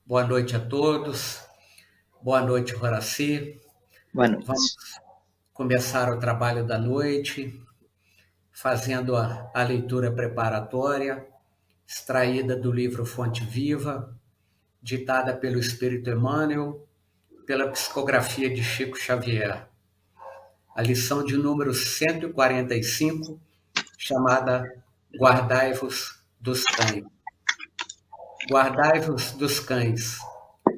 Boa noite a todos. Boa noite, Horaci. Boa Vamos noite. começar o trabalho da noite, fazendo a leitura preparatória, extraída do livro Fonte Viva, ditada pelo Espírito Emmanuel, pela psicografia de Chico Xavier. A lição de número 145, chamada Guardai-vos dos cães. Guardai-vos dos cães.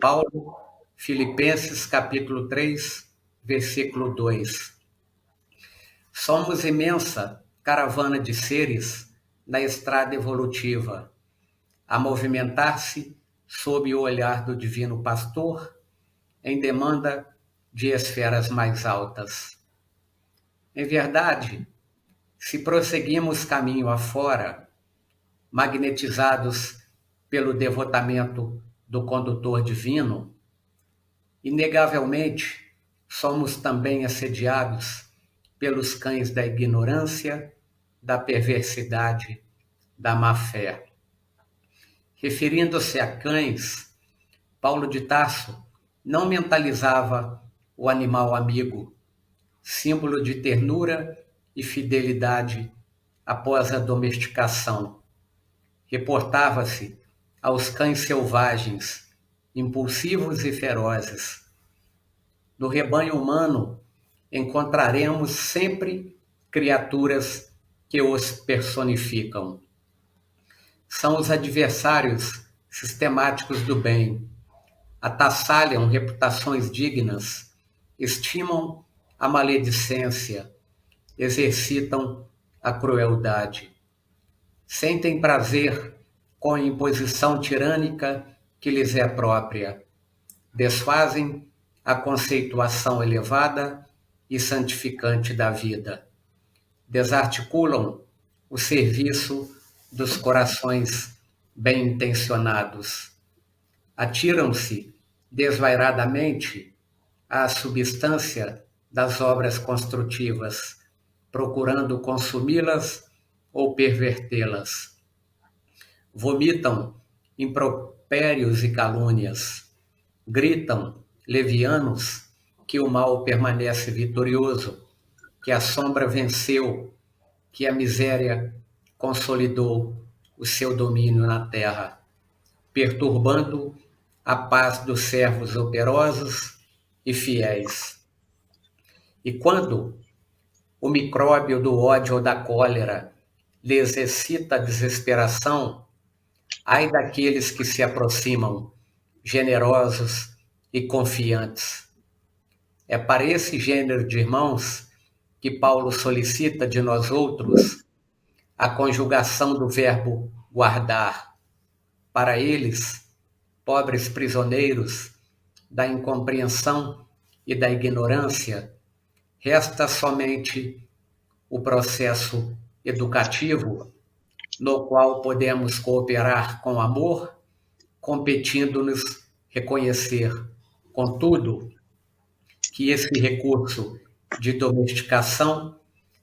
Paulo, Filipenses capítulo 3, versículo 2. Somos imensa caravana de seres na estrada evolutiva, a movimentar-se sob o olhar do divino pastor, em demanda de esferas mais altas. Em verdade, se prosseguimos caminho afora, magnetizados pelo devotamento do condutor divino, inegavelmente somos também assediados pelos cães da ignorância, da perversidade, da má-fé. Referindo-se a cães, Paulo de Tarso não mentalizava o animal amigo, símbolo de ternura e fidelidade após a domesticação. Reportava-se aos cães selvagens, impulsivos e ferozes. No rebanho humano, encontraremos sempre criaturas que os personificam. São os adversários sistemáticos do bem. Atassalham reputações dignas, estimam a maledicência, exercitam a crueldade. Sentem prazer com a imposição tirânica que lhes é própria. Desfazem a conceituação elevada e santificante da vida. Desarticulam o serviço dos corações bem-intencionados. Atiram-se desvairadamente à substância das obras construtivas, procurando consumi-las ou pervertê-las. Vomitam impropérios e calúnias. Gritam, levianos, que o mal permanece vitorioso, que a sombra venceu, que a miséria consolidou o seu domínio na terra, perturbando a paz dos servos operosos e fiéis. E quando o micróbio do ódio ou da cólera lhes excita a desesperação, ai daqueles que se aproximam, generosos e confiantes. É para esse gênero de irmãos que Paulo solicita de nós outros a conjugação do verbo guardar. Para eles, pobres prisioneiros da incompreensão e da ignorância, resta somente o processo educativo, no qual podemos cooperar com amor, competindo-nos reconhecer, contudo, que esse recurso de domesticação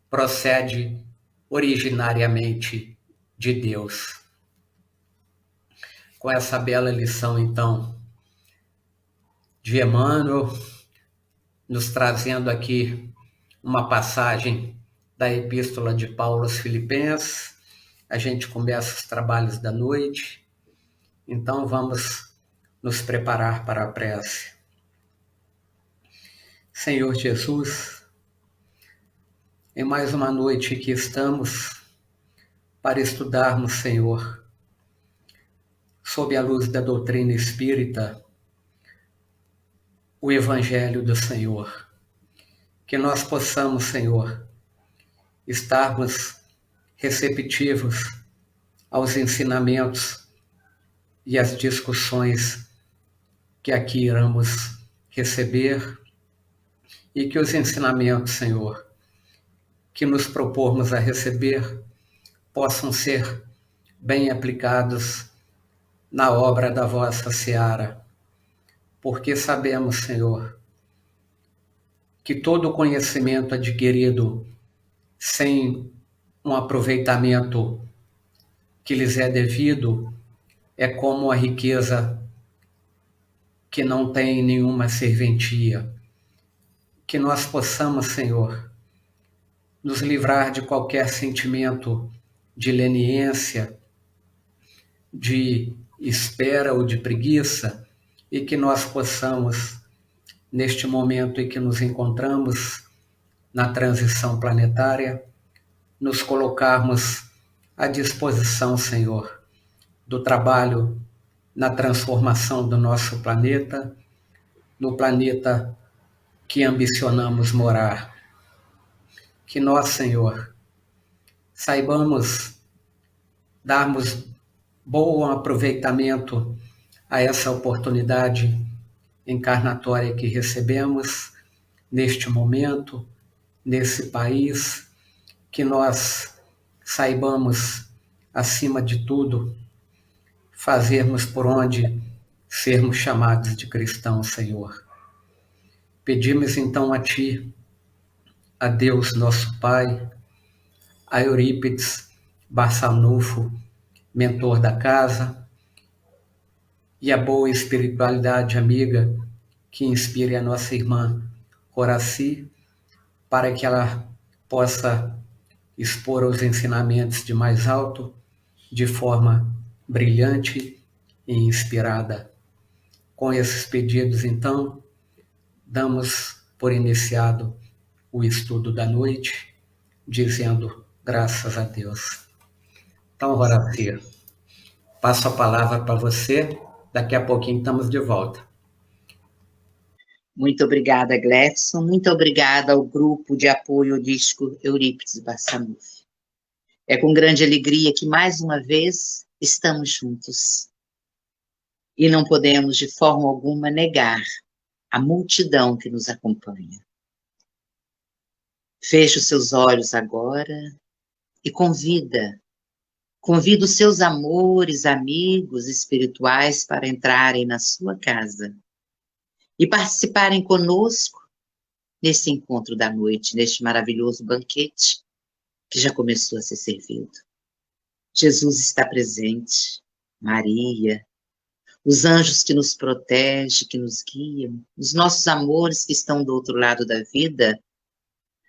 procede originariamente de Deus. Com essa bela lição, então, de Emmanuel, nos trazendo aqui uma passagem da Epístola de Paulo aos Filipenses, a gente começa os trabalhos da noite, então vamos nos preparar para a prece. Senhor Jesus, em mais uma noite que estamos para estudarmos, Senhor, sob a luz da doutrina espírita, o Evangelho do Senhor. Que nós possamos, Senhor, estarmos receptivos aos ensinamentos e às discussões que aqui iremos receber e que os ensinamentos, Senhor, que nos propormos a receber possam ser bem aplicados na obra da vossa seara, porque sabemos, Senhor, que todo conhecimento adquirido sem um aproveitamento que lhes é devido é como a riqueza que não tem nenhuma serventia. Que nós possamos, Senhor, nos livrar de qualquer sentimento de leniência, de espera ou de preguiça, e que nós possamos, neste momento em que nos encontramos na transição planetária, nos colocarmos à disposição, Senhor, do trabalho na transformação do nosso planeta, no planeta que ambicionamos morar. Que nós, Senhor, saibamos darmos bom aproveitamento a essa oportunidade encarnatória que recebemos neste momento, nesse país, que nós saibamos, acima de tudo, fazermos por onde sermos chamados de cristãos, Senhor. Pedimos então a Ti, a Deus nosso Pai, a Eurípides Barçanufo, mentor da casa, e a boa espiritualidade amiga que inspire a nossa irmã Horaci, para que ela possa expor os ensinamentos de mais alto de forma brilhante e inspirada. Com esses pedidos, então, damos por iniciado o estudo da noite, dizendo graças a Deus. Então, Horaci, passo a palavra para você. Daqui a pouquinho estamos de volta. Muito obrigada, Gleison. Muito obrigada ao grupo de apoio holístico Eurípides Barçanufo. É com grande alegria que, mais uma vez, estamos juntos. E não podemos, de forma alguma, negar a multidão que nos acompanha. Feche os seus olhos agora e convida os seus amores, amigos espirituais para entrarem na sua casa e participarem conosco nesse encontro da noite, neste maravilhoso banquete que já começou a ser servido. Jesus está presente, Maria, os anjos que nos protegem, que nos guiam, os nossos amores que estão do outro lado da vida.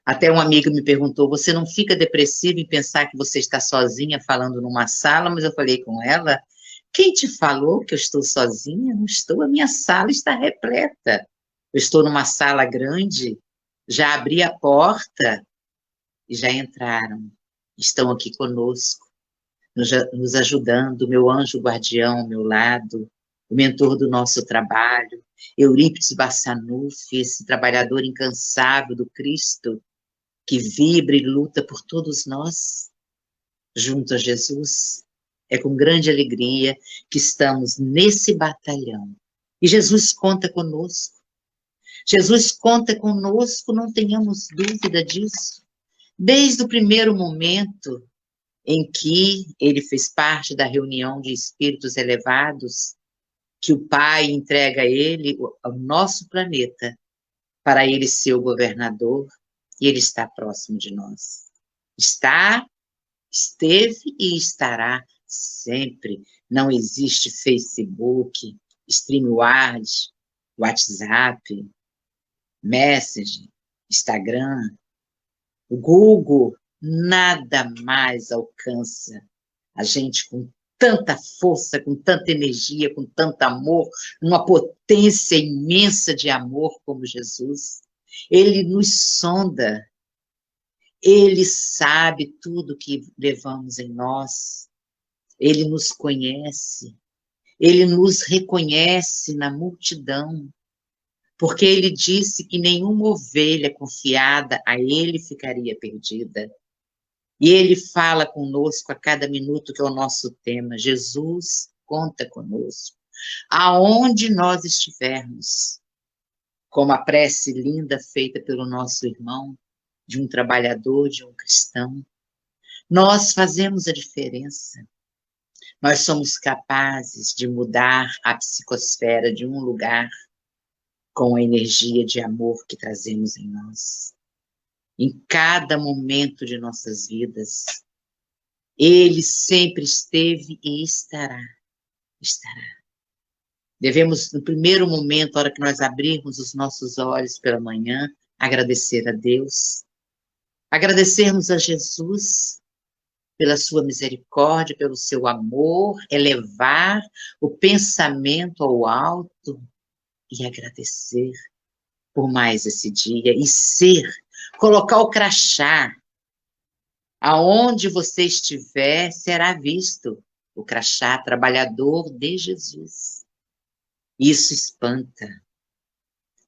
Até um amigo me perguntou, você não fica depressiva em pensar que você está sozinha falando numa sala? Mas eu falei com ela, quem te falou que eu estou sozinha? Não estou, a minha sala está repleta. Eu estou numa sala grande, já abri a porta e já entraram. Estão aqui conosco, nos ajudando, meu anjo guardião ao meu lado, o mentor do nosso trabalho, Eurípides Barçanufo, esse trabalhador incansável do Cristo, que vibra e luta por todos nós, junto a Jesus. É com grande alegria que estamos nesse batalhão. E Jesus conta conosco. Jesus conta conosco, não tenhamos dúvida disso. Desde o primeiro momento em que ele fez parte da reunião de espíritos elevados, que o Pai entrega a ele, ao nosso planeta, para ele ser o governador, e ele está próximo de nós. Esteve e estará sempre. Não existe Facebook, StreamYard, WhatsApp, Messenger, Instagram, o Google, nada mais alcança a gente com tanta força, com tanta energia, com tanto amor, uma potência imensa de amor como Jesus. Ele nos sonda, ele sabe tudo que levamos em nós, ele nos conhece, ele nos reconhece na multidão, porque ele disse que nenhuma ovelha confiada a ele ficaria perdida. E ele fala conosco a cada minuto, que é o nosso tema. Jesus conta conosco, aonde nós estivermos, como a prece linda feita pelo nosso irmão, de um trabalhador, de um cristão. Nós fazemos a diferença. Nós somos capazes de mudar a psicosfera de um lugar com a energia de amor que trazemos em nós. Em cada momento de nossas vidas, ele sempre esteve e estará. Devemos, no primeiro momento, na hora que nós abrirmos os nossos olhos pela manhã, agradecer a Deus, agradecermos a Jesus pela sua misericórdia, pelo seu amor, elevar o pensamento ao alto e agradecer por mais esse dia e colocar o crachá. Aonde você estiver, será visto o crachá trabalhador de Jesus. Isso espanta,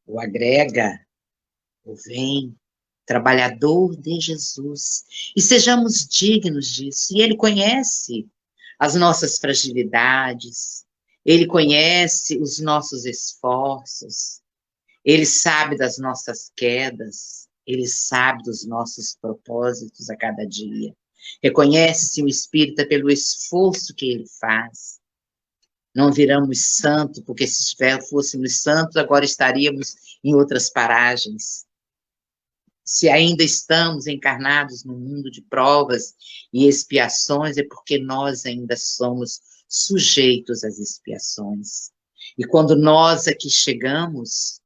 o agrega, o vem, trabalhador de Jesus. E sejamos dignos disso. E Ele conhece as nossas fragilidades, Ele conhece os nossos esforços, Ele sabe das nossas quedas, Ele sabe dos nossos propósitos a cada dia. Reconhece-se o espírita pelo esforço que ele faz. Não viramos santos, porque se fôssemos santos, agora estaríamos em outras paragens. Se ainda estamos encarnados no mundo de provas e expiações, é porque nós ainda somos sujeitos às expiações. E quando nós aqui chegamos,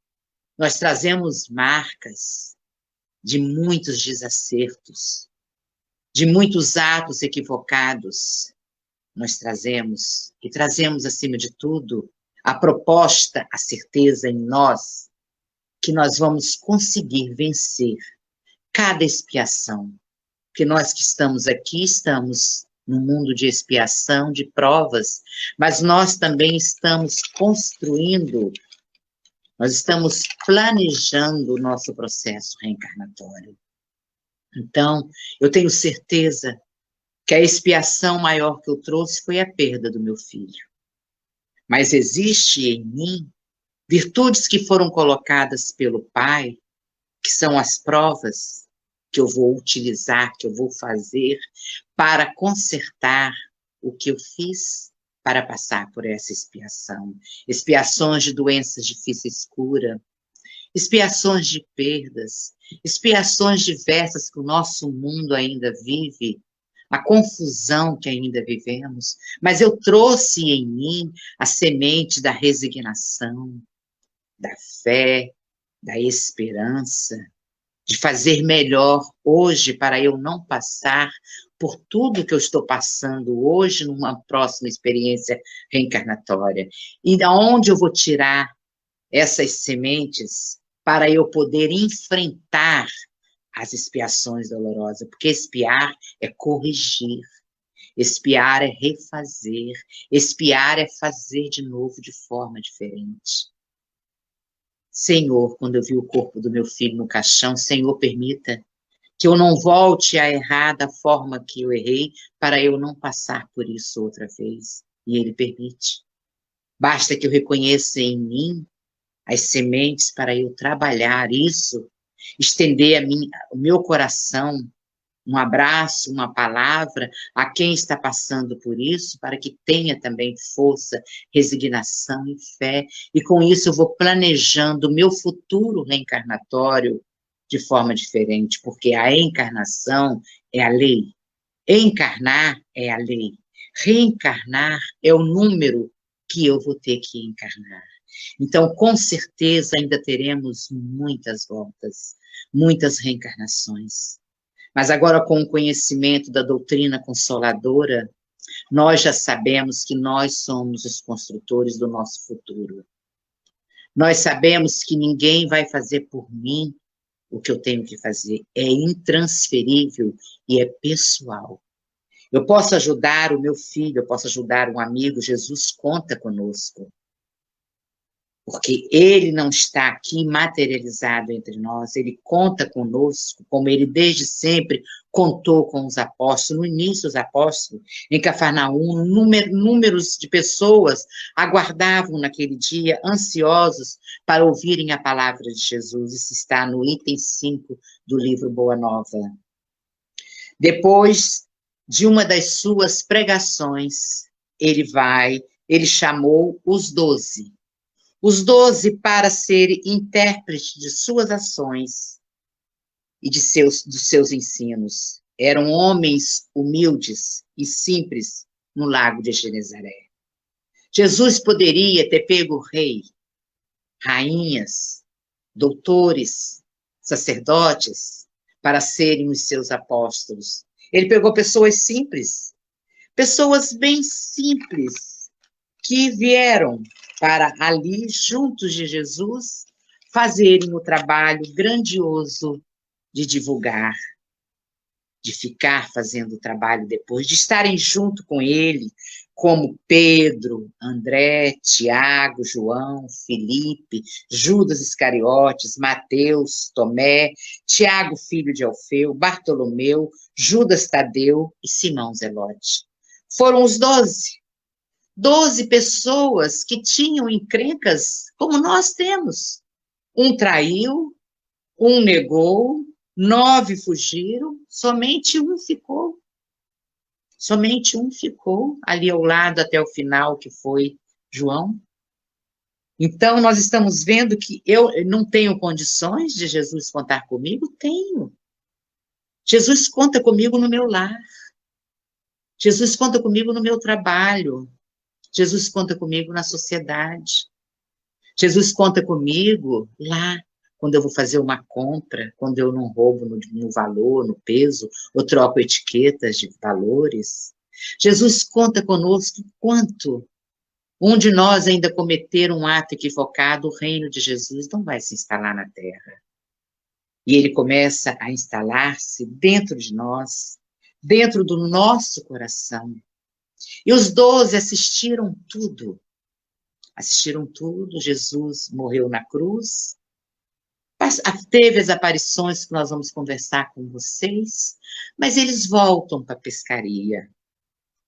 nós trazemos marcas de muitos desacertos, de muitos atos equivocados. Nós trazemos, e trazemos acima de tudo, a proposta, a certeza em nós, que nós vamos conseguir vencer cada expiação. Porque nós que estamos aqui, estamos no mundo de expiação, de provas, mas nós também estamos construindo, nós estamos planejando o nosso processo reencarnatório. Então, eu tenho certeza que a expiação maior que eu trouxe foi a perda do meu filho. Mas existe em mim virtudes que foram colocadas pelo Pai, que são as provas que eu vou utilizar, que eu vou fazer para consertar o que eu fiz para passar por essa expiação. Expiações de doenças difíceis cura, expiações de perdas, expiações diversas que o nosso mundo ainda vive, a confusão que ainda vivemos, mas eu trouxe em mim a semente da resignação, da fé, da esperança, de fazer melhor hoje para eu não passar por tudo que eu estou passando hoje numa próxima experiência reencarnatória. E da onde eu vou tirar essas sementes para eu poder enfrentar as expiações dolorosas? Porque expiar é corrigir, expiar é refazer, expiar é fazer de novo de forma diferente. Senhor, quando eu vi o corpo do meu filho no caixão, Senhor, permita que eu não volte a errar da forma que eu errei, para eu não passar por isso outra vez. E Ele permite. Basta que eu reconheça em mim as sementes para eu trabalhar isso, estender o meu coração, um abraço, uma palavra a quem está passando por isso, para que tenha também força, resignação e fé. E com isso eu vou planejando o meu futuro reencarnatório de forma diferente, porque a encarnação é a lei. Encarnar é a lei. Reencarnar é o número que eu vou ter que encarnar. Então, com certeza, ainda teremos muitas voltas, muitas reencarnações. Mas agora, com o conhecimento da doutrina consoladora, nós já sabemos que nós somos os construtores do nosso futuro. Nós sabemos que ninguém vai fazer por mim o que eu tenho que fazer. É intransferível e é pessoal. Eu posso ajudar o meu filho, eu posso ajudar um amigo, Jesus conta conosco. Porque Ele não está aqui materializado entre nós, Ele conta conosco, como Ele desde sempre contou com os apóstolos. No início, os apóstolos, em Cafarnaum, números de pessoas aguardavam naquele dia, ansiosos para ouvirem a palavra de Jesus. Isso está no item 5 do livro Boa Nova. Depois de uma das suas pregações, ele chamou os 12. Os 12 para serem intérpretes de suas ações e dos seus ensinos. Eram homens humildes e simples no lago de Genezaré. Jesus poderia ter pego rei, rainhas, doutores, sacerdotes, para serem os seus apóstolos. Ele pegou pessoas simples, pessoas bem simples, que vieram para ali, juntos de Jesus, fazerem o trabalho grandioso de divulgar, de ficar fazendo o trabalho depois, de estarem junto com ele, como Pedro, André, Tiago, João, Felipe, Judas Iscariotes, Mateus, Tomé, Tiago, filho de Alfeu, Bartolomeu, Judas Tadeu e Simão Zelote. Foram os 12 pessoas que tinham encrencas como nós temos. Um traiu, um negou, 9 fugiram, somente um ficou. Somente um ficou ali ao lado até o final, que foi João. Então, nós estamos vendo que eu não tenho condições de Jesus contar comigo? Tenho. Jesus conta comigo no meu lar. Jesus conta comigo no meu trabalho. Jesus conta comigo na sociedade. Jesus conta comigo lá, quando eu vou fazer uma compra, quando eu não roubo no valor, no peso, ou troco etiquetas de valores. Jesus conta conosco quanto um de nós ainda cometer um ato equivocado, o reino de Jesus não vai se instalar na terra. E ele começa a instalar-se dentro de nós, dentro do nosso coração. E os 12 assistiram tudo. Assistiram tudo, Jesus morreu na cruz, teve as aparições que nós vamos conversar com vocês, mas eles voltam para a pescaria.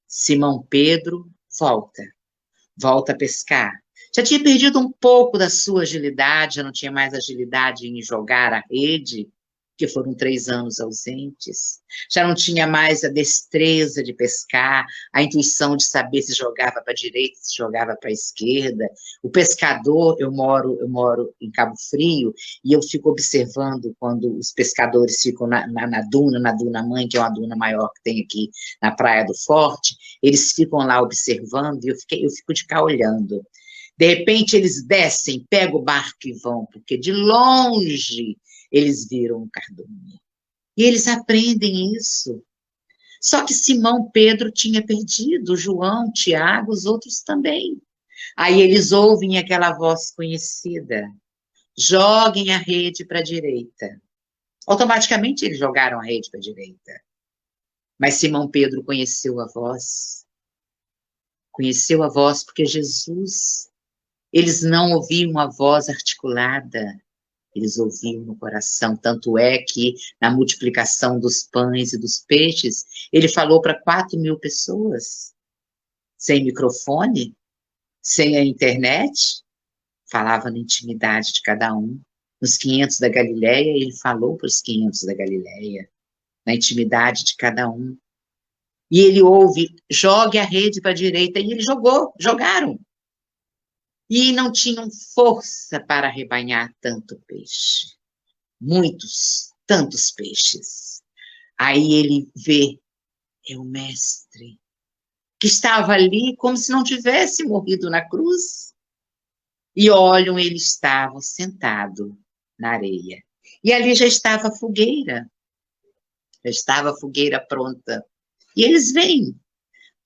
Simão Pedro volta a pescar. Já tinha perdido um pouco da sua agilidade, já não tinha mais agilidade em jogar a rede, porque foram 3 anos ausentes. Já não tinha mais a destreza de pescar, a intuição de saber se jogava para a direita, se jogava para a esquerda. O pescador, eu moro em Cabo Frio, e eu fico observando quando os pescadores ficam na duna mãe, que é uma duna maior que tem aqui na Praia do Forte, eles ficam lá observando, e eu fico de cá olhando. De repente eles descem, pegam o barco e vão, porque de longe eles viram o cardume. E eles aprendem isso. Só que Simão Pedro tinha perdido, João, Tiago, os outros também. Aí eles ouvem aquela voz conhecida: joguem a rede para a direita. Automaticamente eles jogaram a rede para a direita. Mas Simão Pedro conheceu a voz. Conheceu a voz porque Jesus, eles não ouviam a voz articulada, eles ouviam no coração. Tanto é que, na multiplicação dos pães e dos peixes, ele falou para 4.000 pessoas, sem microfone, sem a internet, falava na intimidade de cada um. Nos 500 da Galileia, ele falou para os 500 da Galileia, na intimidade de cada um. E ele ouve: jogue a rede para a direita, e ele jogaram. E não tinham força para arrebanhar tanto peixe. Tantos peixes. Aí ele vê, é o mestre, que estava ali como se não tivesse morrido na cruz. E olham, ele estava sentado na areia. E ali já estava a fogueira pronta. E eles vêm.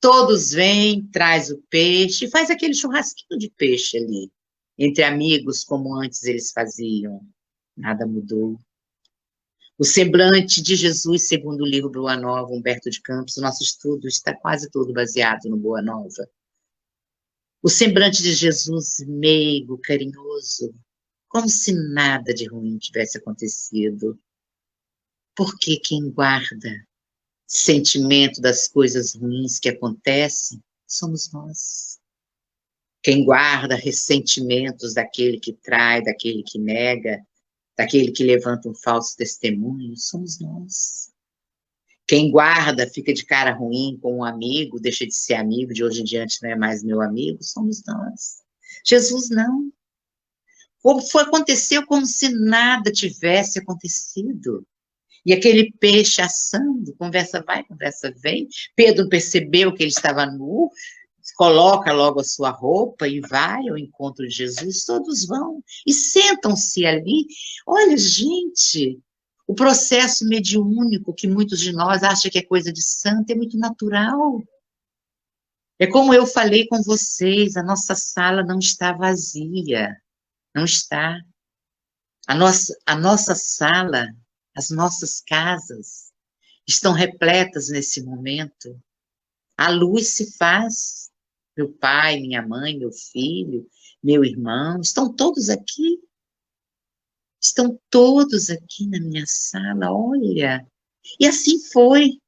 Todos vêm, traz o peixe, faz aquele churrasquinho de peixe ali, entre amigos, como antes eles faziam. Nada mudou. O semblante de Jesus, segundo o livro Boa Nova, Humberto de Campos, o nosso estudo está quase todo baseado no Boa Nova. O semblante de Jesus meigo, carinhoso, como se nada de ruim tivesse acontecido. Porque quem guarda sentimento das coisas ruins que acontecem somos nós. Quem guarda ressentimentos daquele que trai, daquele que nega, daquele que levanta um falso testemunho, somos nós. Quem guarda, fica de cara ruim com um amigo, deixa de ser amigo, de hoje em diante não é mais meu amigo, somos nós. Jesus não. Aconteceu como se nada tivesse acontecido. E aquele peixe assando, conversa vai, conversa vem. Pedro percebeu que ele estava nu, coloca logo a sua roupa e vai ao encontro de Jesus, todos vão e sentam-se ali. Olha, gente, o processo mediúnico que muitos de nós acham que é coisa de santo é muito natural. É como eu falei com vocês, a nossa sala não está vazia, não está. A nossa sala, as nossas casas estão repletas nesse momento. A luz se faz. Meu pai, minha mãe, meu filho, meu irmão, estão todos aqui. Estão todos aqui na minha sala, olha. E assim foi.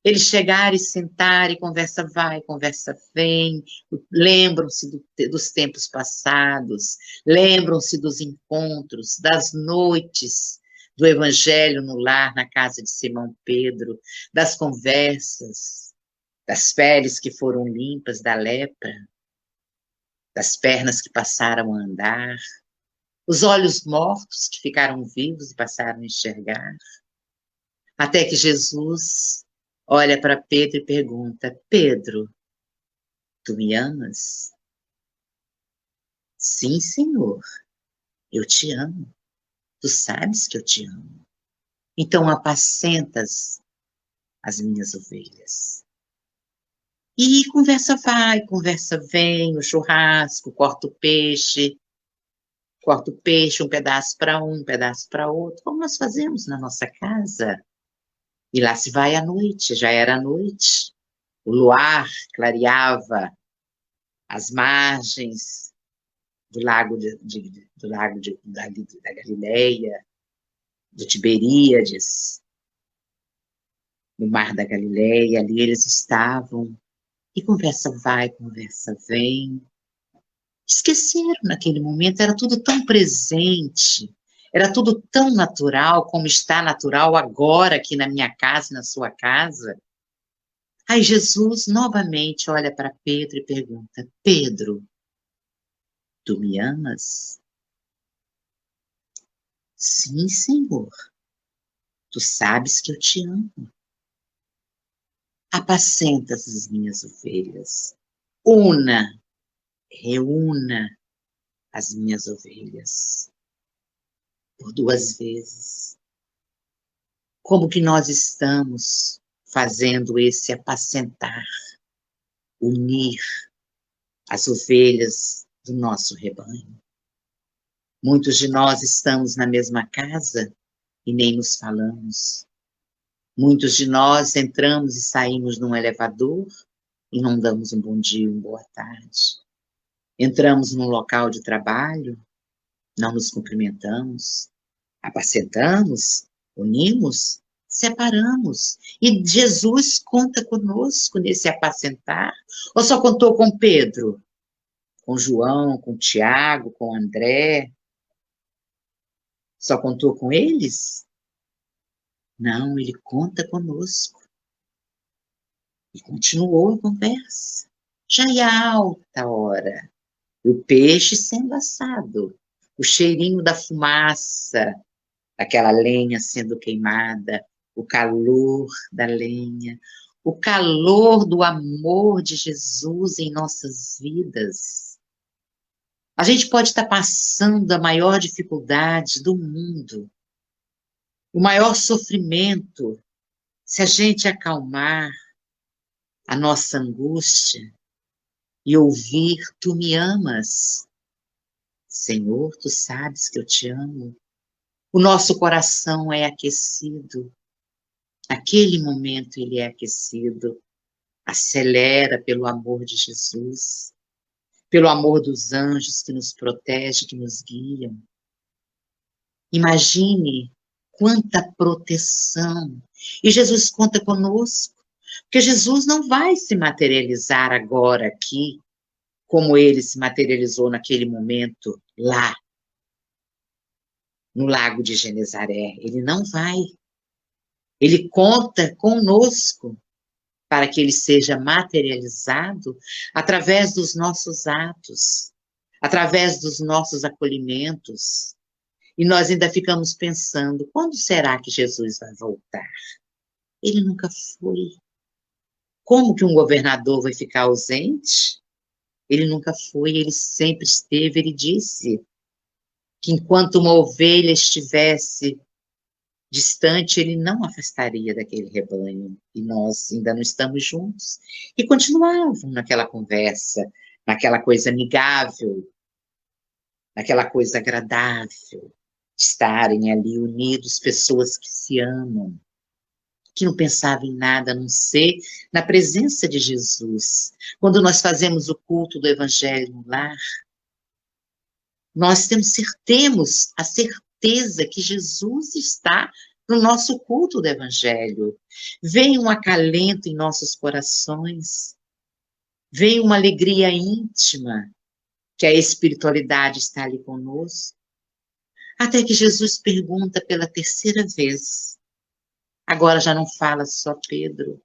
Eles chegaram e sentaram, e conversa vai, conversa vem, lembram-se dos tempos passados, lembram-se dos encontros, das noites do Evangelho no lar, na casa de Simão Pedro, das conversas, das peles que foram limpas da lepra, das pernas que passaram a andar, os olhos mortos que ficaram vivos e passaram a enxergar, até que Jesus olha para Pedro e pergunta: Pedro, tu me amas? Sim, Senhor, eu te amo. Tu sabes que eu te amo. Então apacentas as minhas ovelhas. E conversa vai, conversa vem, o churrasco, corta o peixe, um pedaço para um pedaço para outro, como nós fazemos na nossa casa. E lá se vai a noite, já era noite. O luar clareava as margens do lago da Galileia, do Tiberíades, no mar da Galileia, ali eles estavam, e conversa vai, conversa vem. Esqueceram naquele momento, era tudo tão presente, era tudo tão natural, como está natural agora aqui na minha casa e na sua casa. Aí Jesus novamente olha para Pedro e pergunta: Pedro, tu me amas? Sim, Senhor, tu sabes que eu te amo. Apacentas as minhas ovelhas. Reúna as minhas ovelhas. Por 2 vezes. Como que nós estamos fazendo esse apacentar, unir as ovelhas do nosso rebanho? Muitos de nós estamos na mesma casa e nem nos falamos. Muitos de nós entramos e saímos num elevador e não damos um bom dia, uma boa tarde. Entramos num local de trabalho, não nos cumprimentamos, apacentamos, unimos, separamos. E Jesus conta conosco nesse apacentar? Ou só contou com Pedro? Com João, com Tiago, com André? Só contou com eles? Não, ele conta conosco. E continuou a conversa. Já ia alta hora. O peixe sendo assado. O cheirinho da fumaça, daquela lenha sendo queimada. O calor da lenha. O calor do amor de Jesus em nossas vidas. A gente pode estar passando a maior dificuldade do mundo. O maior sofrimento. Se a gente acalmar a nossa angústia e ouvir: tu me amas, Senhor, tu sabes que eu te amo. O nosso coração é aquecido. Naquele momento ele é aquecido. Acelera pelo amor de Jesus, pelo amor dos anjos que nos protegem, que nos guiam. Imagine quanta proteção. E Jesus conta conosco. Porque Jesus não vai se materializar agora aqui, como ele se materializou naquele momento lá, no lago de Genezaré. Ele não vai. Ele conta conosco para que ele seja materializado através dos nossos atos, através dos nossos acolhimentos. E nós ainda ficamos pensando: quando será que Jesus vai voltar? Ele nunca foi. Como que um governador vai ficar ausente? Ele nunca foi, ele sempre esteve. Ele disse que enquanto uma ovelha estivesse distante, ele não afastaria daquele rebanho. E nós ainda não estamos juntos. E continuavam naquela conversa, naquela coisa amigável, naquela coisa agradável, de estarem ali unidos, pessoas que se amam, que não pensavam em nada a não ser na presença de Jesus. Quando nós fazemos o culto do Evangelho no lar, nós temos a certeza que Jesus está no nosso culto do Evangelho. Vem um acalento em nossos corações, vem uma alegria íntima, que a espiritualidade está ali conosco. Até que Jesus pergunta pela terceira vez. Agora já não fala só Pedro.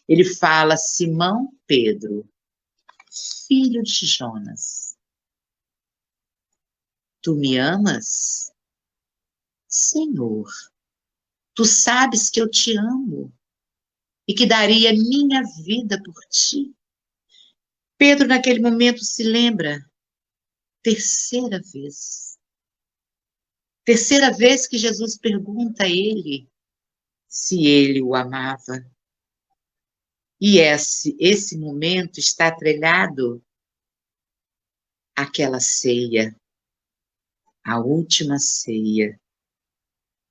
Ele fala: Simão Pedro, filho de Jonas, tu me amas? Senhor, tu sabes que eu te amo e que daria minha vida por ti. Pedro, naquele momento, se lembra, terceira vez que Jesus pergunta a ele se ele o amava. E esse momento está atrelado àquela ceia, a última ceia,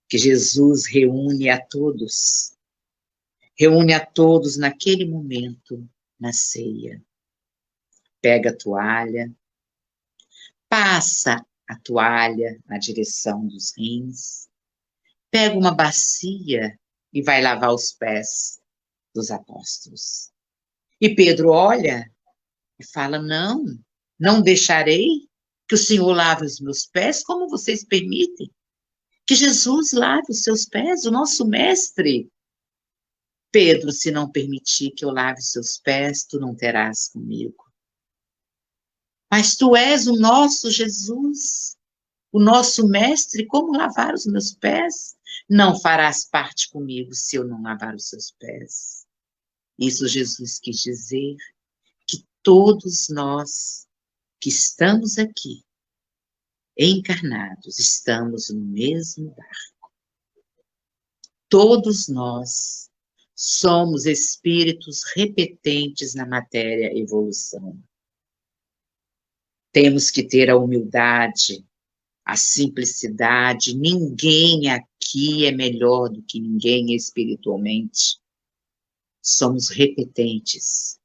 que Jesus reúne a todos naquele momento, na ceia. Pega a toalha, passa a toalha na direção dos rins, pega uma bacia e vai lavar os pés dos apóstolos. E Pedro olha e fala: não, não deixarei que o Senhor lave os meus pés. Como vocês permitem que Jesus lave os seus pés, o nosso mestre? Pedro, se não permitir que eu lave os seus pés, tu não terás comigo. Mas tu és o nosso Jesus, o nosso mestre, como lavar os meus pés? Não farás parte comigo se eu não lavar os seus pés. Isso Jesus quis dizer que todos nós que estamos aqui, encarnados, estamos no mesmo barco. Todos nós somos espíritos repetentes na matéria evolução. Temos que ter a humildade, a simplicidade. Ninguém aqui é melhor do que ninguém espiritualmente. Somos repetentes.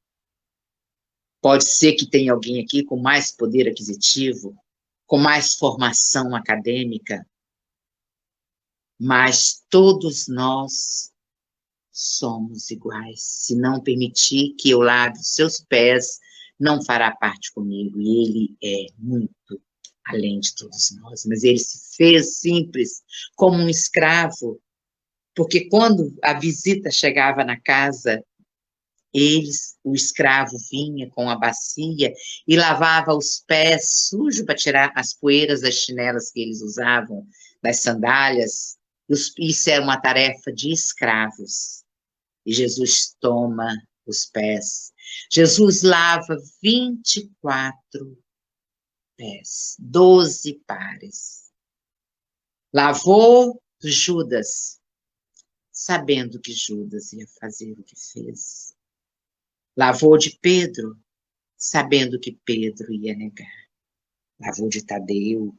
Pode ser que tenha alguém aqui com mais poder aquisitivo, com mais formação acadêmica, mas todos nós somos iguais. Se não permitir que eu lave os seus pés, não fará parte comigo. E ele é muito além de todos nós. Mas ele se fez simples, como um escravo, porque quando a visita chegava na casa, o escravo vinha com a bacia e lavava os pés sujos para tirar as poeiras das chinelas que eles usavam, das sandálias. Isso era uma tarefa de escravos. E Jesus toma os pés. Jesus lava 24 pés, 12 pares. Lavou Judas, sabendo que Judas ia fazer o que fez. Lavou de Pedro, sabendo que Pedro ia negar. Lavou de Tadeu,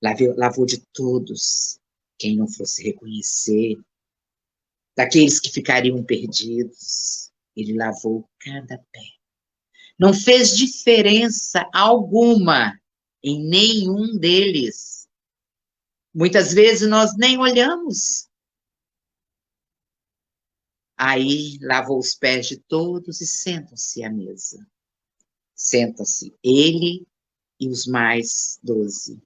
lavou de todos, quem não fosse reconhecer, daqueles que ficariam perdidos. Ele lavou cada pé. Não fez diferença alguma em nenhum deles. Muitas vezes nós nem olhamos. Aí lavou os pés de todos e sentam-se à mesa. Sentam-se ele e os mais 12.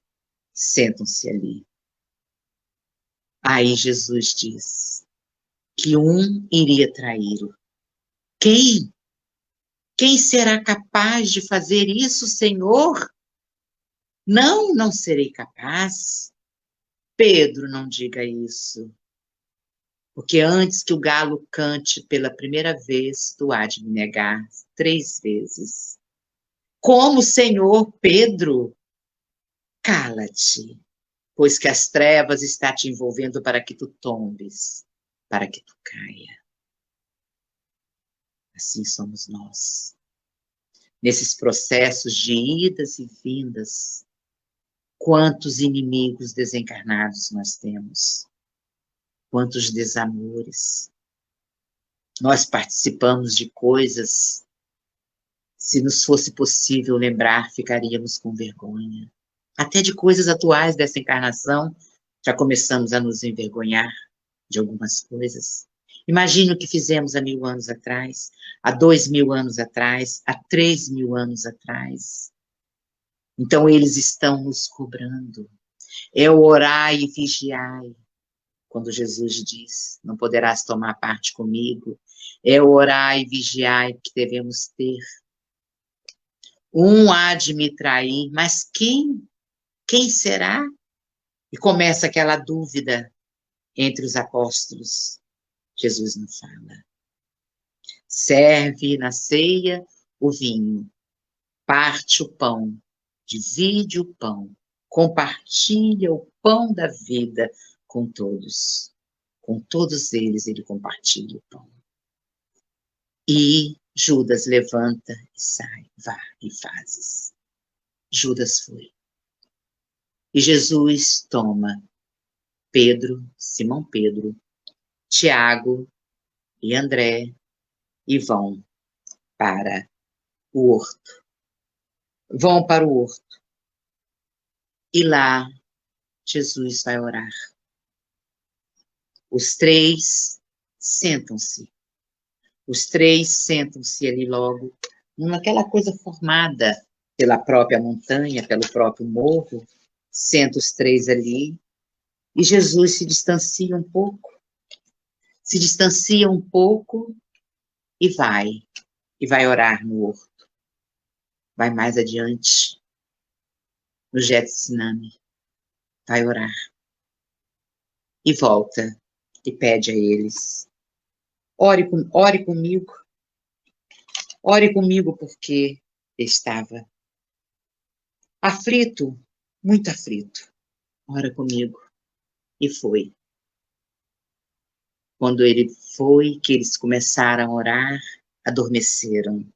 Sentam-se ali. Aí Jesus diz que um iria traí-lo. Quem? Quem será capaz de fazer isso, Senhor? Não, não serei capaz. Pedro, não diga isso. Porque antes que o galo cante pela primeira vez, tu há de me negar 3 vezes. Como, Senhor Pedro? Cala-te, pois que as trevas está te envolvendo para que tu tombes, para que tu caia. Assim somos nós. Nesses processos de idas e vindas, quantos inimigos desencarnados nós temos, quantos desamores. Nós participamos de coisas, se nos fosse possível lembrar, ficaríamos com vergonha. Até de coisas atuais dessa encarnação, já começamos a nos envergonhar de algumas coisas. Imagine o que fizemos há 1000 anos atrás, há 2000 anos atrás, há 3000 anos atrás. Então, eles estão nos cobrando. É o orai e vigiai. Quando Jesus diz, não poderás tomar parte comigo. É o orai e vigiai que devemos ter. Um há de me trair, mas quem? Quem será? E começa aquela dúvida entre os apóstolos. Jesus não fala. Serve na ceia o vinho, parte o pão, divide o pão, compartilha o pão da vida com todos. Com todos eles ele compartilha o pão. E Judas levanta e sai, vá e fazes. Judas foi. E Jesus toma Pedro, Simão Pedro, Tiago e André e vão para o horto. Vão para o horto. E lá Jesus vai orar. Os três sentam-se. Os três sentam-se ali logo, naquela coisa formada pela própria montanha, pelo próprio morro. Senta os três ali. E Jesus se distancia um pouco. Se distancia um pouco e vai orar no horto. Vai mais adiante, no Getsemane, vai orar. E volta e pede a eles, ore comigo porque estava aflito, muito aflito, ora comigo. E foi. Quando ele foi, que eles começaram a orar, adormeceram,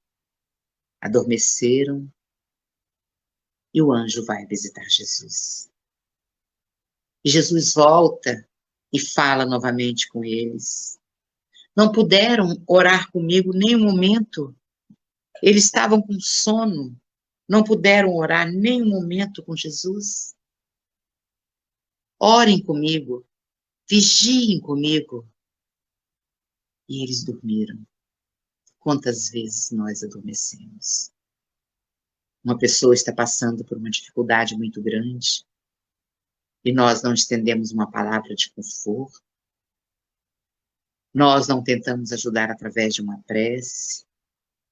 e o anjo vai visitar Jesus. E Jesus volta e fala novamente com eles. Não puderam orar comigo nem um momento. Eles estavam com sono. Não puderam orar nem um momento com Jesus. Orem comigo. Vigiem comigo. E eles dormiram. Quantas vezes nós adormecemos? Uma pessoa está passando por uma dificuldade muito grande e nós não estendemos uma palavra de conforto. Nós não tentamos ajudar através de uma prece,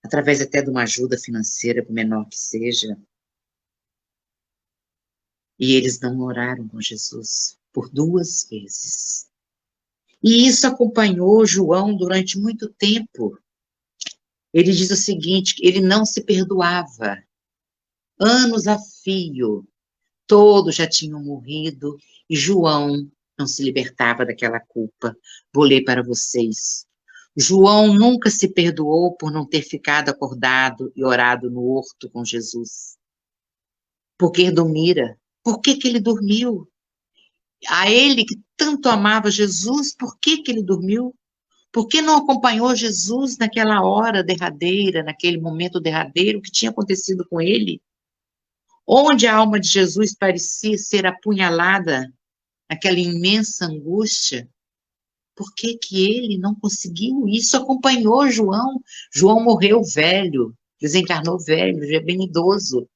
através até de uma ajuda financeira, por menor que seja. E eles não oraram com Jesus por 2 vezes. E isso acompanhou João durante muito tempo. Ele diz o seguinte, ele não se perdoava. Anos a fio, todos já tinham morrido, e João não se libertava daquela culpa. Vou ler para vocês. João nunca se perdoou por não ter ficado acordado e orado no horto com Jesus. Por que dormira? Por que ele dormiu? A ele que tanto amava Jesus, por que ele dormiu? Por que não acompanhou Jesus naquela hora derradeira, naquele momento derradeiro que tinha acontecido com ele? Onde a alma de Jesus parecia ser apunhalada, aquela imensa angústia, por que ele não conseguiu? Isso acompanhou João. João morreu velho, desencarnou velho, já bem idoso.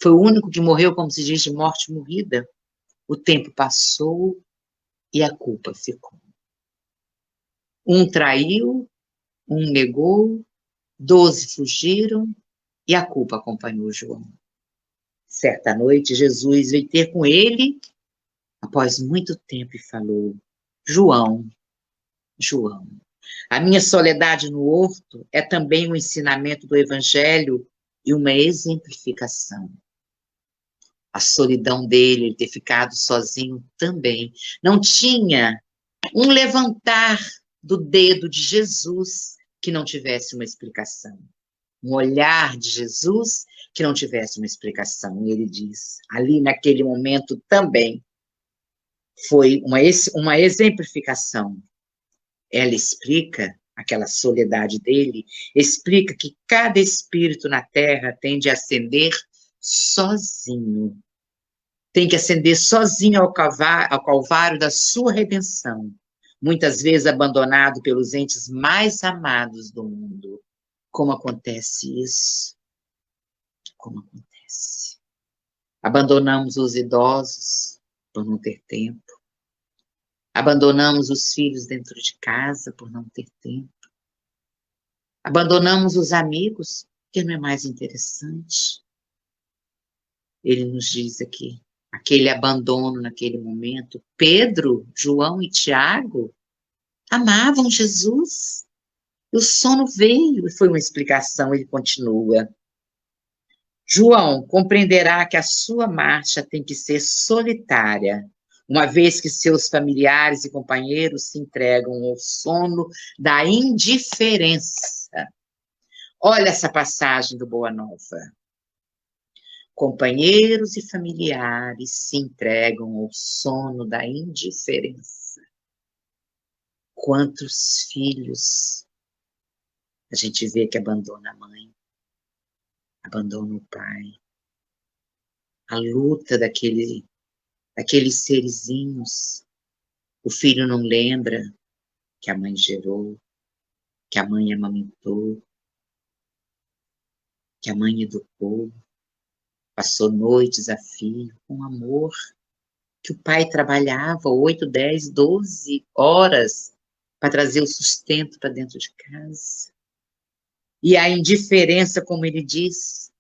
Foi o único que morreu, como se diz, de morte morrida. O tempo passou e a culpa ficou. Um traiu, um negou, 12 fugiram e a culpa acompanhou João. Certa noite, Jesus veio ter com ele, após muito tempo, e falou: João, João. A minha soledade no horto é também um ensinamento do Evangelho e uma exemplificação. A solidão dele, ele ter ficado sozinho também. Não tinha um levantar do dedo de Jesus que não tivesse uma explicação. Um olhar de Jesus que não tivesse uma explicação. E ele diz, ali naquele momento também, foi uma exemplificação. Ela explica aquela soledade dele, explica que cada espírito na Terra tem de ascender sozinho. Tem que ascender sozinho ao calvário da sua redenção. Muitas vezes abandonado pelos entes mais amados do mundo. Como acontece isso? Como acontece? Abandonamos os idosos por não ter tempo. Abandonamos os filhos dentro de casa por não ter tempo. Abandonamos os amigos, porque não é mais interessante. Ele nos diz aqui, aquele abandono naquele momento. Pedro, João e Tiago amavam Jesus. E o sono veio, e foi uma explicação, ele continua. João compreenderá que a sua marcha tem que ser solitária, uma vez que seus familiares e companheiros se entregam ao sono da indiferença. Olha essa passagem do Boa Nova. Companheiros e familiares se entregam ao sono da indiferença. Quantos filhos a gente vê que abandona a mãe, abandona o pai. A luta daqueles serizinhos. O filho não lembra que a mãe gerou, que a mãe amamentou, que a mãe educou, passou noites a fio com amor, que o pai trabalhava 8, 10, 12 horas para trazer o sustento para dentro de casa. E a indiferença, como ele diz,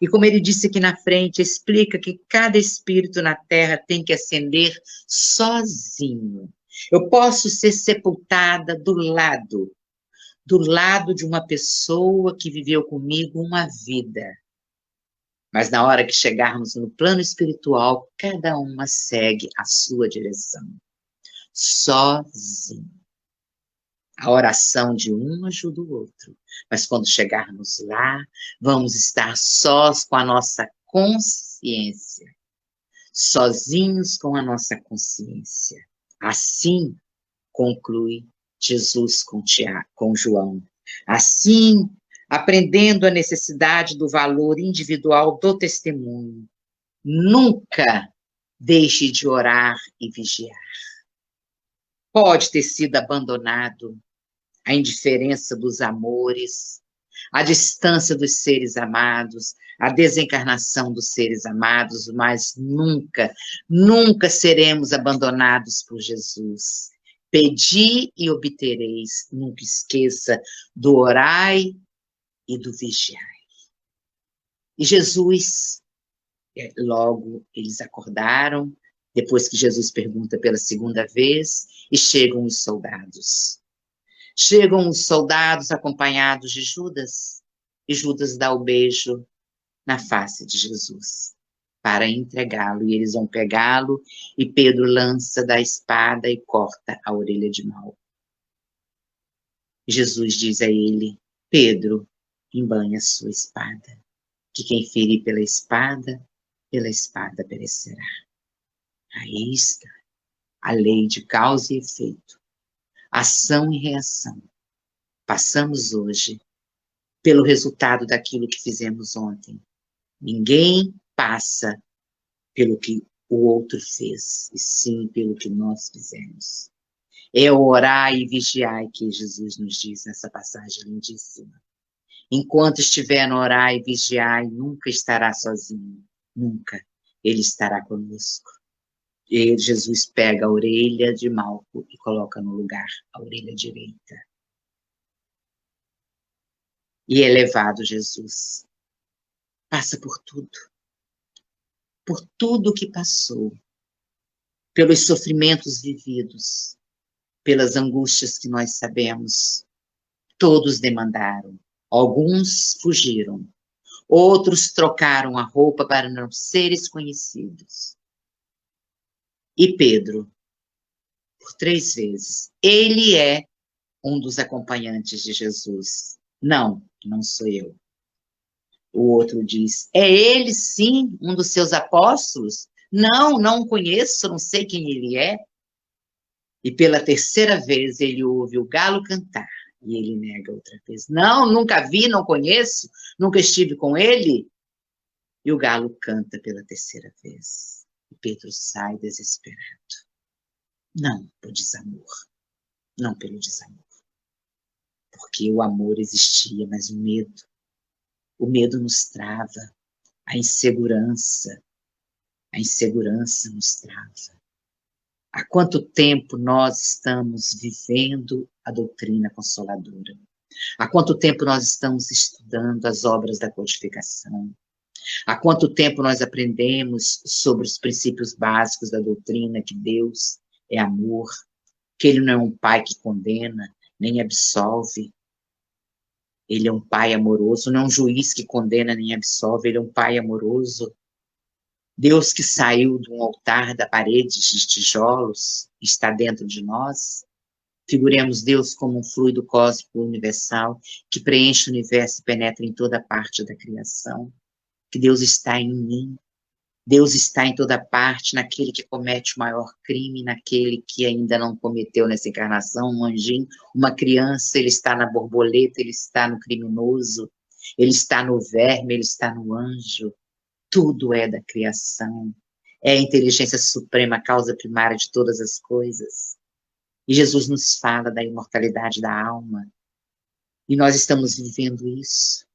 e como ele disse aqui na frente, explica que cada espírito na Terra tem que ascender sozinho. Eu posso ser sepultada do lado de uma pessoa que viveu comigo uma vida. Mas na hora que chegarmos no plano espiritual, cada uma segue a sua direção. Sozinho. A oração de um ajuda o outro. Mas quando chegarmos lá, vamos estar sós com a nossa consciência. Sozinhos com a nossa consciência. Assim conclui Jesus com João. Assim, aprendendo a necessidade do valor individual do testemunho. Nunca deixe de orar e vigiar. Pode ter sido abandonado, a indiferença dos amores, a distância dos seres amados, a desencarnação dos seres amados, mas nunca, nunca seremos abandonados por Jesus. Pedi e obtereis, nunca esqueça do orai e do vigiai. E Jesus, logo eles acordaram, depois que Jesus pergunta pela segunda vez, e chegam os soldados. Chegam os soldados acompanhados de Judas, e Judas dá o beijo na face de Jesus para entregá-lo, e eles vão pegá-lo, e Pedro lança da espada e corta a orelha de Malco. Jesus diz a ele, Pedro, embanha a sua espada, que quem ferir pela espada perecerá. Aí está a lei de causa e efeito, ação e reação. Passamos hoje pelo resultado daquilo que fizemos ontem. Ninguém passa pelo que o outro fez, e sim pelo que nós fizemos. É orar e vigiar que Jesus nos diz nessa passagem lindíssima. Enquanto estiver no orar e vigiar, nunca estará sozinho, nunca. Ele estará conosco. E Jesus pega a orelha de Malco e coloca no lugar a orelha direita. E é levado Jesus. Passa por tudo que passou, pelos sofrimentos vividos, pelas angústias que nós sabemos. Todos demandaram. Alguns fugiram. Outros trocaram a roupa para não serem conhecidos. E Pedro, por 3 vezes, ele é um dos acompanhantes de Jesus. Não, não sou eu. O outro diz, é ele sim, um dos seus apóstolos? Não, não conheço, não sei quem ele é. E pela 3ª vez ele ouve o galo cantar. E ele nega outra vez. Não, nunca vi, não conheço, nunca estive com ele. E o galo canta pela 3ª vez. E Pedro sai desesperado. Não por desamor. Não pelo desamor. Porque o amor existia, mas o medo nos trava. A insegurança nos trava. Há quanto tempo nós estamos vivendo a doutrina consoladora? Há quanto tempo nós estamos estudando as obras da codificação? Há quanto tempo nós aprendemos sobre os princípios básicos da doutrina, que Deus é amor, que Ele não é um pai que condena, nem absolve. Ele é um pai amoroso, não é um juiz que condena nem absolve, Ele é um pai amoroso. Deus que saiu de um altar da parede de tijolos, está dentro de nós. Figuremos Deus como um fluido cósmico universal que preenche o universo e penetra em toda parte da criação. Que Deus está em mim. Deus está em toda parte, naquele que comete o maior crime, naquele que ainda não cometeu nessa encarnação, um anjinho, uma criança, ele está na borboleta, ele está no criminoso, ele está no verme, ele está no anjo. Tudo é da criação. É a inteligência suprema, a causa primária de todas as coisas. E Jesus nos fala da imortalidade da alma. E nós estamos vivendo isso.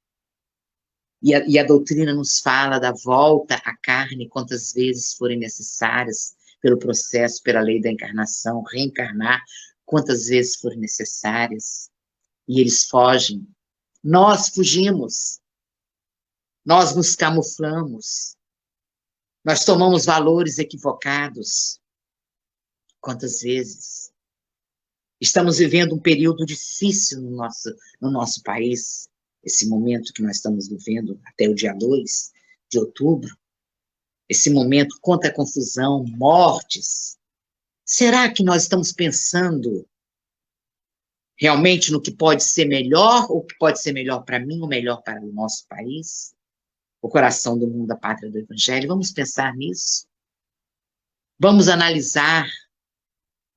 E a doutrina nos fala da volta à carne, quantas vezes forem necessárias, pelo processo, pela lei da encarnação, reencarnar, quantas vezes forem necessárias. E eles fogem. Nós fugimos. Nós nos camuflamos. Nós tomamos valores equivocados. Quantas vezes? Estamos vivendo um período difícil no nosso país, esse momento que nós estamos vivendo até o dia 2 de outubro, esse momento contra a confusão, mortes. Será que nós estamos pensando realmente no que pode ser melhor, ou que pode ser melhor para mim, ou melhor para o nosso país? O coração do mundo, a pátria do Evangelho. Vamos pensar nisso. Vamos analisar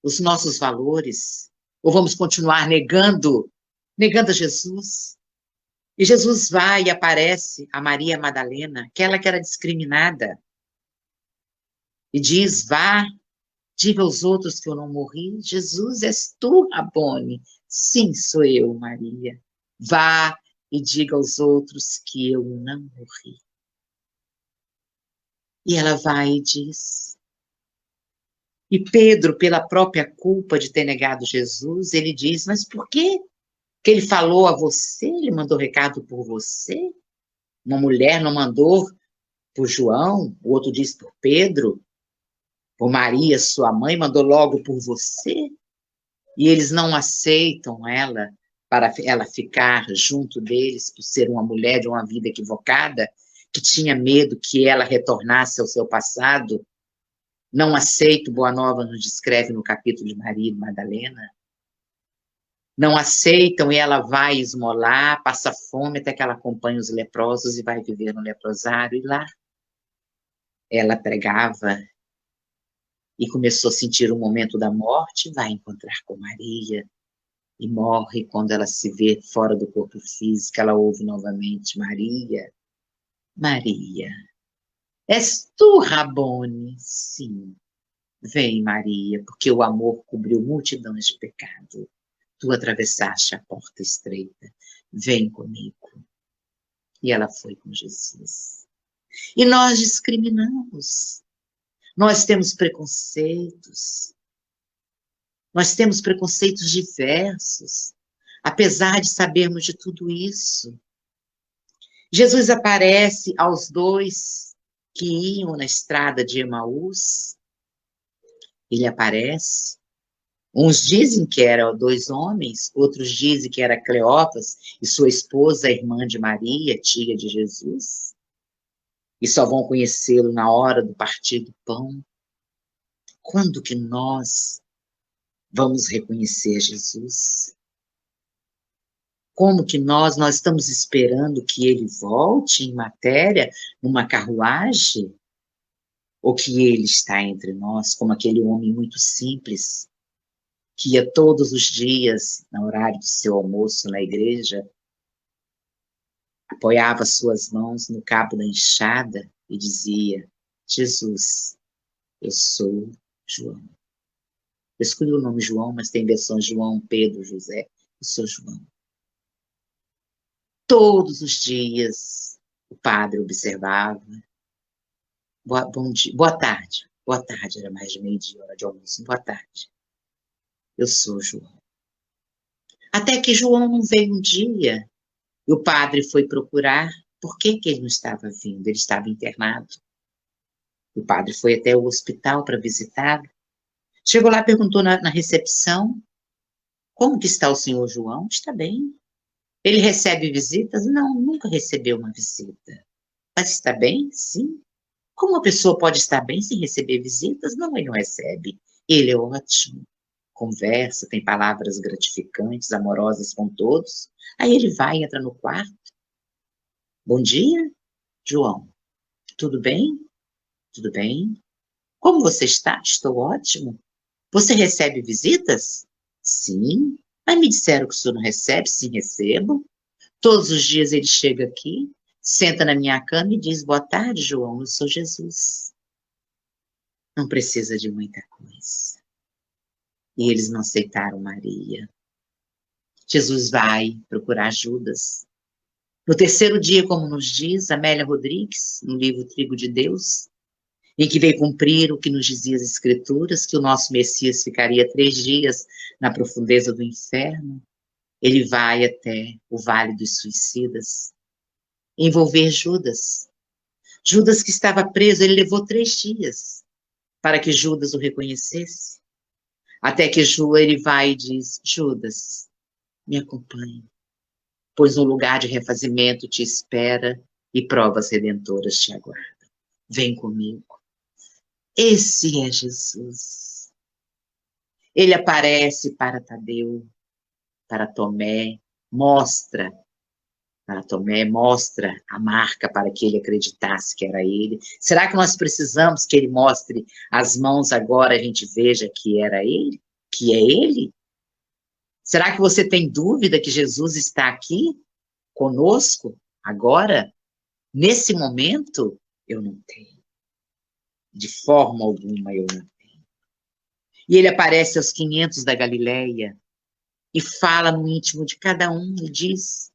os nossos valores, ou vamos continuar negando a Jesus? E Jesus vai e aparece a Maria Madalena, aquela que era discriminada, e diz, vá, diga aos outros que eu não morri. Jesus, és tu, Rabone? Sim, sou eu, Maria. Vá e diga aos outros que eu não morri. E ela vai e diz. E Pedro, pela própria culpa de ter negado Jesus, ele diz, mas por quê? Que ele falou a você, ele mandou recado por você? Uma mulher não mandou por João, o outro diz por Pedro, por Maria, sua mãe, mandou logo por você? E eles não aceitam ela para ela ficar junto deles por ser uma mulher de uma vida equivocada, que tinha medo que ela retornasse ao seu passado. Não aceito, Boa Nova nos descreve no capítulo de Maria e Madalena. Não aceitam e ela vai esmolar, passa fome até que ela acompanha os leprosos e vai viver no leprosário. E lá ela pregava e começou a sentir o momento da morte, vai encontrar com Maria e morre. Quando ela se vê fora do corpo físico, ela ouve novamente, Maria, Maria, és tu, Rabone? Sim, vem, Maria, porque o amor cobriu multidões de pecado. Tu atravessaste a porta estreita, vem comigo. E ela foi com Jesus. E nós discriminamos. Nós temos preconceitos. Nós temos preconceitos diversos, apesar de sabermos de tudo isso. Jesus aparece aos 2 que iam na estrada de Emaús. Ele aparece Uns dizem que eram 2 homens, outros dizem que era Cleófas e sua esposa, a irmã de Maria, tia de Jesus, e só vão conhecê-lo na hora do partir do pão. Quando que nós vamos reconhecer Jesus? Como que nós estamos esperando que ele volte em matéria, numa carruagem? Ou que ele está entre nós, como aquele homem muito simples, que ia todos os dias, no horário do seu almoço na igreja, apoiava suas mãos no cabo da enxada e dizia: Jesus, eu sou João. Eu escolhi o nome João, mas tem versões João, Pedro, José. Eu sou João. Todos os dias o padre observava. Bom dia, boa tarde. Boa tarde, era mais de meio-dia, hora de almoço. Boa tarde. Eu sou João. Até que João não veio um dia, e o padre foi procurar. Por que ele não estava vindo? Ele estava internado. O padre foi até o hospital para visitá-lo. Chegou lá, perguntou na recepção: como que está o senhor João? Está bem. Ele recebe visitas? Não, nunca recebeu uma visita. Mas está bem? Sim. Como uma pessoa pode estar bem sem receber visitas? Não, ele não recebe. Ele é ótimo. Conversa, tem palavras gratificantes, amorosas com todos. Aí ele vai, entra no quarto. Bom dia, João. Tudo bem? Tudo bem. Como você está? Estou ótimo. Você recebe visitas? Sim. Mas me disseram que o senhor não recebe? Sim, recebo. Todos os dias ele chega aqui, senta na minha cama e diz: boa tarde, João, eu sou Jesus. Não precisa de muita coisa. E eles não aceitaram Maria. Jesus vai procurar Judas. No terceiro dia, como nos diz Amélia Rodrigues, no livro Trigo de Deus, em que veio cumprir o que nos dizia as Escrituras, que o nosso Messias ficaria 3 dias na profundeza do inferno, ele vai até o Vale dos Suicidas, envolver Judas. Judas que estava preso, ele levou 3 dias para que Judas o reconhecesse. Até que ele vai e diz: Judas, me acompanhe, pois um lugar de refazimento te espera e provas redentoras te aguardam. Vem comigo. Esse é Jesus. Ele aparece para Tadeu, para Tomé, mostra a marca para que ele acreditasse que era ele. Será que nós precisamos que ele mostre as mãos agora, a gente veja que era ele? Que é ele? Será que você tem dúvida que Jesus está aqui conosco agora, nesse momento? Eu não tenho. De forma alguma eu não tenho. E ele aparece aos 500 da Galileia e fala no íntimo de cada um e diz: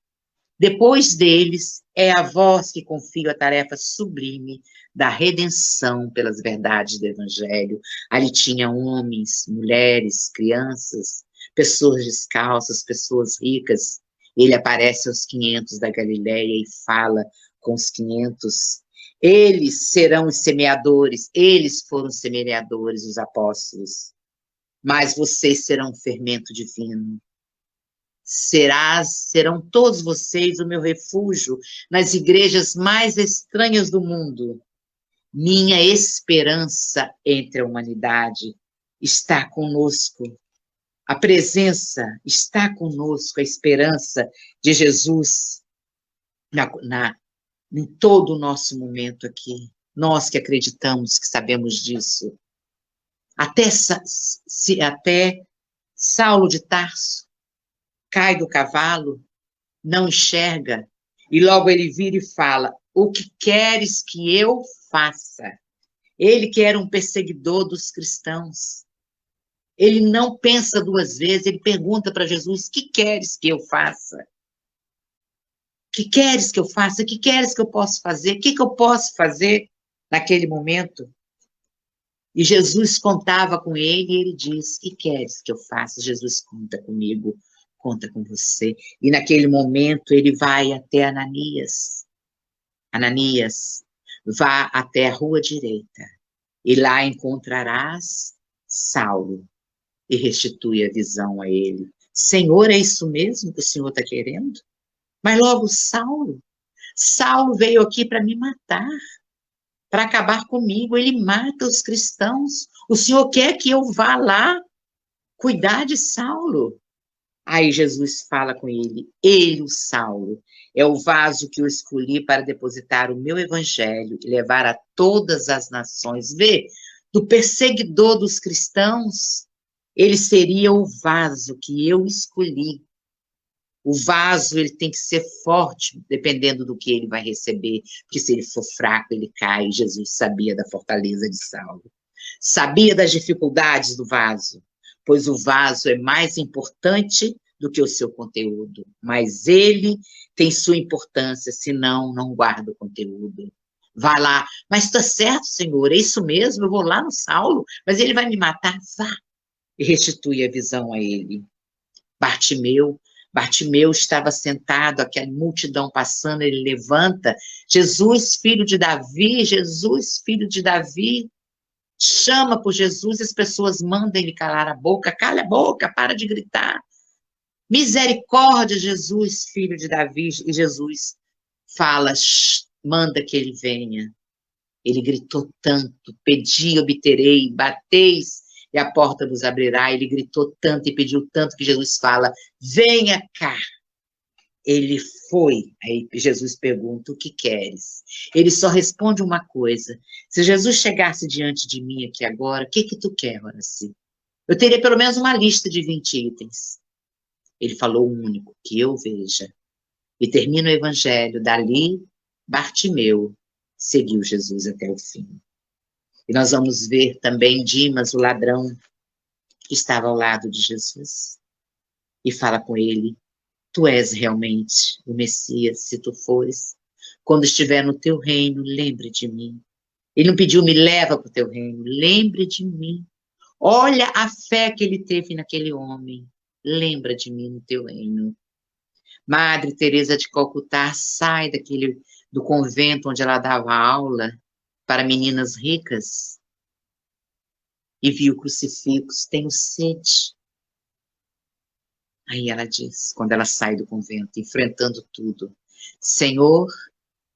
depois deles, é a vós que confio a tarefa sublime da redenção pelas verdades do Evangelho. Ali tinha homens, mulheres, crianças, pessoas descalças, pessoas ricas. Ele aparece aos 500 da Galileia e fala com os 500. Eles serão os semeadores, eles foram os semeadores, os apóstolos. Mas vocês serão fermento divino. Serão todos vocês o meu refúgio nas igrejas mais estranhas do mundo. Minha esperança entre a humanidade está conosco. A presença está conosco, a esperança de Jesus em todo o nosso momento aqui. Nós que acreditamos, que sabemos disso. Até Saulo de Tarso cai do cavalo, não enxerga, e logo ele vira e fala: o que queres que eu faça? Ele que era um perseguidor dos cristãos. Ele não pensa 2 vezes, ele pergunta para Jesus: o que queres que eu faça? O que queres que eu faça? O que queres que eu possa fazer? O que eu posso fazer naquele momento? E Jesus contava com ele e ele diz: o que queres que eu faça? Jesus conta comigo, conta com você. E naquele momento ele vai até Ananias. Ananias, vá até a rua direita e lá encontrarás Saulo. e restitui a visão a ele. Senhor, é isso mesmo que o Senhor está querendo? Mas logo Saulo veio aqui para me matar, para acabar comigo, ele mata os cristãos. O Senhor quer que eu vá lá cuidar de Saulo? Aí Jesus fala com ele, o Saulo, é o vaso que eu escolhi para depositar o meu evangelho e levar a todas as nações. Vê, do perseguidor dos cristãos, ele seria o vaso que eu escolhi. O vaso, ele tem que ser forte, dependendo do que ele vai receber, porque se ele for fraco, ele cai. Jesus sabia da fortaleza de Saulo, sabia das dificuldades do vaso, pois o vaso é mais importante do que o seu conteúdo, mas ele tem sua importância, senão não guarda o conteúdo. Vai lá, mas está certo, Senhor, é isso mesmo, eu vou lá no Saulo, mas ele vai me matar, vá, e restitui a visão a ele. Bartimeu estava sentado, aquela multidão passando, ele levanta, Jesus, filho de Davi, Jesus, filho de Davi, chama por Jesus, as pessoas mandam ele calar a boca, cala a boca, para de gritar. Misericórdia, Jesus, filho de Davi, e Jesus fala, manda que ele venha. Ele gritou tanto, pedi, obterei, bateis, e a porta vos abrirá. Ele gritou tanto e pediu tanto que Jesus fala, venha cá. Ele foi. Aí Jesus pergunta, o que queres? Ele só responde uma coisa. Se Jesus chegasse diante de mim aqui agora, o que tu quer, Horaci? Eu teria pelo menos uma lista de 20 itens. Ele falou o único, que eu veja. E termina o evangelho. Dali, Bartimeu seguiu Jesus até o fim. E nós vamos ver também Dimas, o ladrão, que estava ao lado de Jesus. E fala com ele, tu és realmente o Messias, se tu fores. Quando estiver no teu reino, lembre de mim. Ele não pediu, me leva para o teu reino, lembre de mim. Olha a fé que ele teve naquele homem. Lembra de mim no teu reino. Madre Teresa de Calcutá sai do convento onde ela dava aula para meninas ricas e viu o crucifixo, tenho sede. Aí ela diz, quando ela sai do convento, enfrentando tudo, Senhor,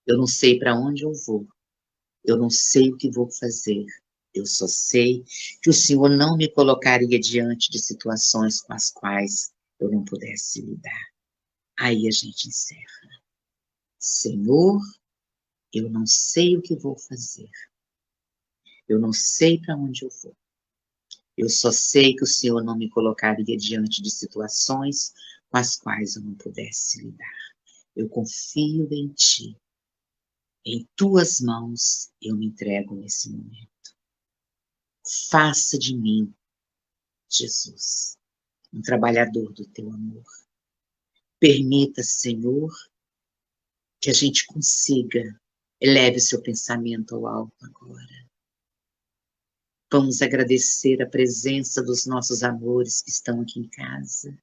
eu não sei para onde eu vou, eu não sei o que vou fazer, eu só sei que o Senhor não me colocaria diante de situações com as quais eu não pudesse lidar. Aí a gente encerra. Senhor, eu não sei o que vou fazer, eu não sei para onde eu vou, eu só sei que o Senhor não me colocaria diante de situações com as quais eu não pudesse lidar. Eu confio em Ti. Em Tuas mãos eu me entrego nesse momento. Faça de mim, Jesus, um trabalhador do Teu amor. Permita, Senhor, que a gente consiga, eleve o seu pensamento ao alto agora. Vamos agradecer a presença dos nossos amores que estão aqui em casa.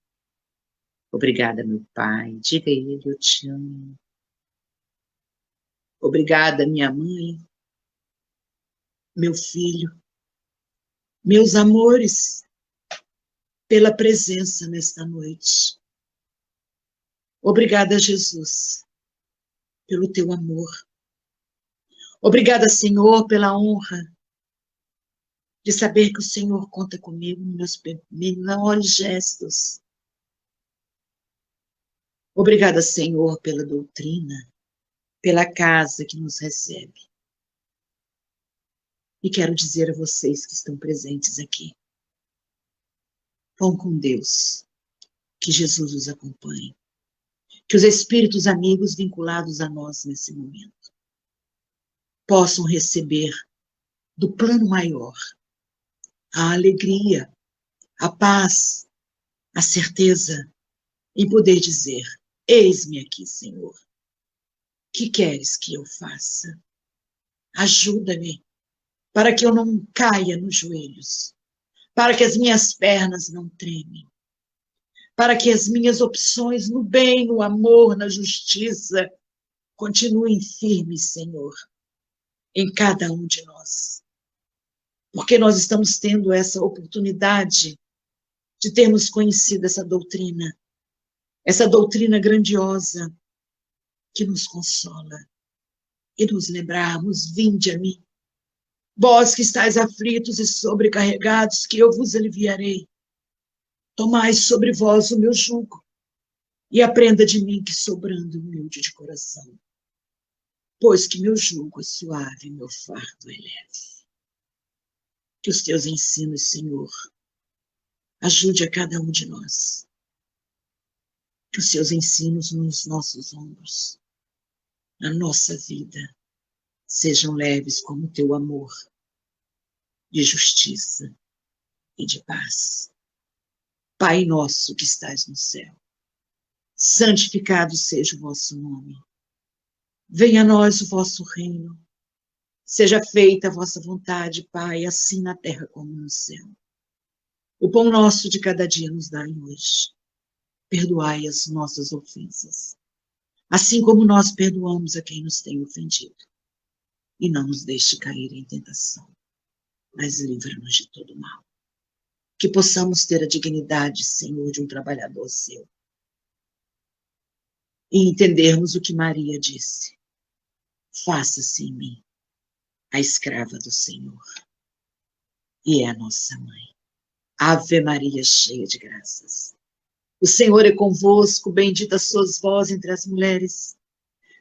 Obrigada, meu Pai. Diga a Ele, eu te amo. Obrigada, minha mãe, meu filho, meus amores, pela presença nesta noite. Obrigada, Jesus, pelo teu amor. Obrigada, Senhor, pela honra de saber que o Senhor conta comigo nos meus menores gestos. Obrigada, Senhor, pela doutrina, pela casa que nos recebe. E quero dizer a vocês que estão presentes aqui, vão com Deus, que Jesus os acompanhe, que os espíritos amigos vinculados a nós nesse momento possam receber do plano maior a alegria, a paz, a certeza em poder dizer, eis-me aqui, Senhor, que queres que eu faça? Ajuda-me para que eu não caia nos joelhos, para que as minhas pernas não tremem, para que as minhas opções no bem, no amor, na justiça, continuem firmes, Senhor, em cada um de nós. Porque nós estamos tendo essa oportunidade de termos conhecido essa doutrina grandiosa que nos consola e nos lembrarmos: vinde a mim, vós que estáis aflitos e sobrecarregados, que eu vos aliviarei. Tomai sobre vós o meu jugo e aprenda de mim, que sou brando e humilde de coração, pois que meu jugo é suave e meu fardo é leve. Que os teus ensinos, Senhor, ajude a cada um de nós. Que os seus ensinos nos nossos ombros, na nossa vida, sejam leves como o teu amor, de justiça e de paz. Pai nosso que estais no céu, santificado seja o vosso nome. Venha a nós o vosso reino. Seja feita a vossa vontade, Pai, assim na terra como no céu. O pão nosso de cada dia nos dai hoje. Perdoai as nossas ofensas, assim como nós perdoamos a quem nos tem ofendido. E não nos deixe cair em tentação, mas livra-nos de todo mal. Que possamos ter a dignidade, Senhor, de um trabalhador seu. E entendermos o que Maria disse: faça-se em mim a escrava do Senhor. E é a nossa mãe. Ave Maria, cheia de graças. O Senhor é convosco, bendita sois vós entre as mulheres.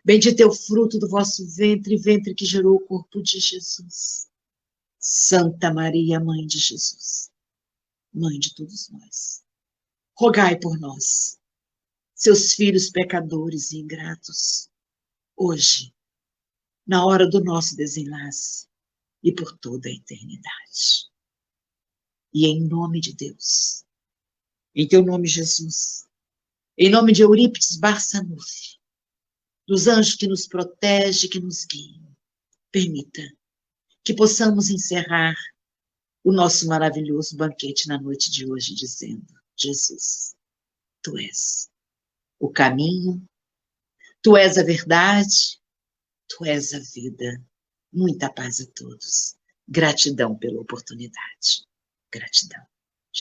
Bendito é o fruto do vosso ventre, ventre que gerou o corpo de Jesus. Santa Maria, Mãe de Jesus, Mãe de todos nós, rogai por nós, seus filhos pecadores e ingratos, hoje, na hora do nosso desenlace e por toda a eternidade. E em nome de Deus, em teu nome, Jesus, em nome de Eurípides Barçanufo, dos anjos que nos protegem, que nos guiam, permita que possamos encerrar o nosso maravilhoso banquete na noite de hoje, dizendo: Jesus, tu és o caminho, tu és a verdade, tu és a vida. Muita paz a todos. Gratidão pela oportunidade. Gratidão.